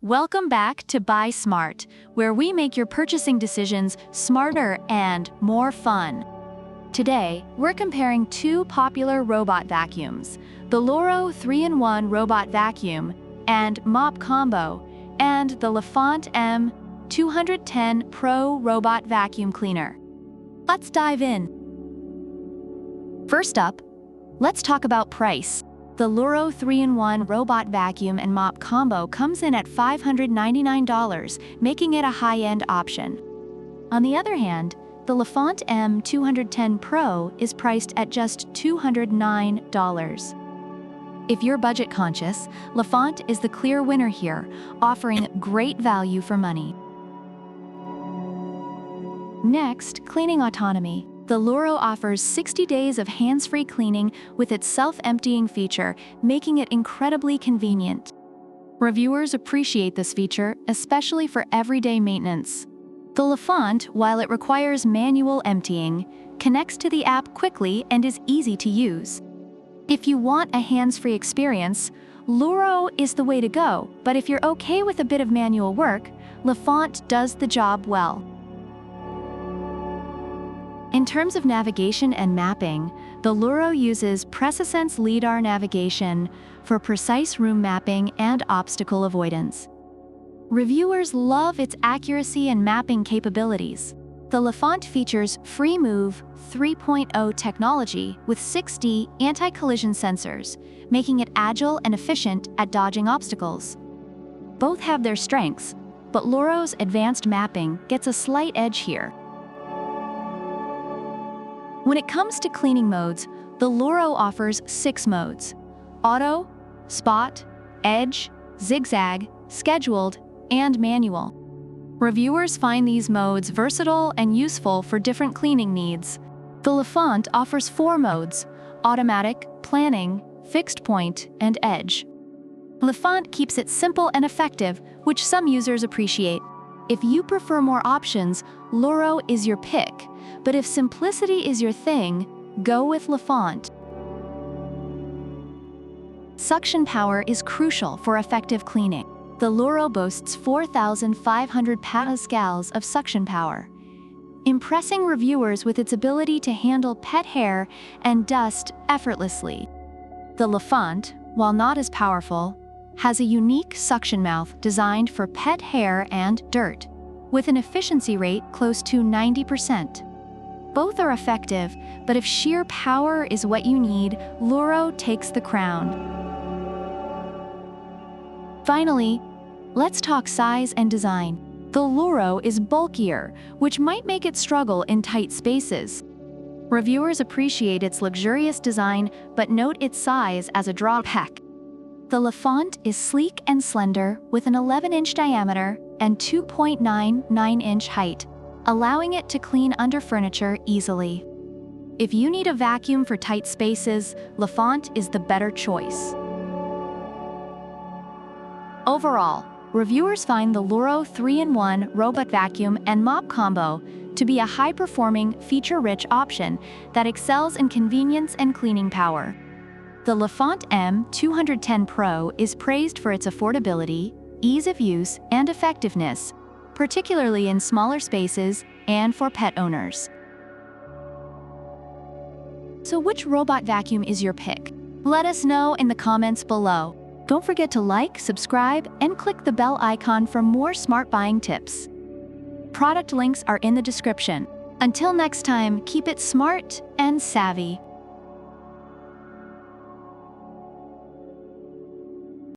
Welcome back to Buy Smart, where we make your purchasing decisions smarter and more fun. Today, we're comparing two popular robot vacuums, the Loorow 3-in-1 Robot Vacuum and Mop Combo, and the Lefant M210 Pro Robot Vacuum Cleaner. Let's dive in. First up, let's talk about price. The Loorow 3-in-1 Robot Vacuum and Mop Combo comes in at $599, making it a high-end option. On the other hand, the Lefant M210 Pro is priced at just $209. If you're budget-conscious, Lefant is the clear winner here, offering great value for money. Next, cleaning autonomy. The Loorow offers 60 days of hands-free cleaning with its self-emptying feature, making it incredibly convenient. Reviewers appreciate this feature, especially for everyday maintenance. The Lefant, while it requires manual emptying, connects to the app quickly and is easy to use. If you want a hands-free experience, Loorow is the way to go, but if you're okay with a bit of manual work, Lefant does the job well. In terms of navigation and mapping, the Loorow uses PresaSense LiDAR navigation for precise room mapping and obstacle avoidance. Reviewers love its accuracy and mapping capabilities. The Lefant features FreeMove 3.0 technology with 6D anti-collision sensors, making it agile and efficient at dodging obstacles. Both have their strengths, but Loorow's advanced mapping gets a slight edge here. When it comes to cleaning modes, the Loorow offers 6 modes: Auto, Spot, Edge, Zigzag, Scheduled, and Manual. Reviewers find these modes versatile and useful for different cleaning needs. The Lefant offers 4 modes: Automatic, Planning, Fixed Point, and Edge. Lefant keeps it simple and effective, which some users appreciate. If you prefer more options, Loorow is your pick, but if simplicity is your thing, go with Lefant. Suction power is crucial for effective cleaning. The Loorow boasts 4,500 pascals of suction power, impressing reviewers with its ability to handle pet hair and dust effortlessly. The Lefant, while not as powerful, has a unique suction mouth designed for pet hair and dirt, with an efficiency rate close to 90%. Both are effective, but if sheer power is what you need, Loorow takes the crown. Finally, let's talk size and design. The Loorow is bulkier, which might make it struggle in tight spaces. Reviewers appreciate its luxurious design, but note its size as a drawback. The Lefant is sleek and slender, with an 11-inch diameter and 2.99-inch height, allowing it to clean under furniture easily. If you need a vacuum for tight spaces, Lefant is the better choice. Overall, reviewers find the Loorow 3-in-1 Robot Vacuum and Mop Combo to be a high-performing, feature-rich option that excels in convenience and cleaning power. The Lefant M210 Pro is praised for its affordability, ease of use, and effectiveness, particularly in smaller spaces and for pet owners. So which robot vacuum is your pick? Let us know in the comments below. Don't forget to like, subscribe, and click the bell icon for more smart buying tips. Product links are in the description. Until next time, keep it smart and savvy.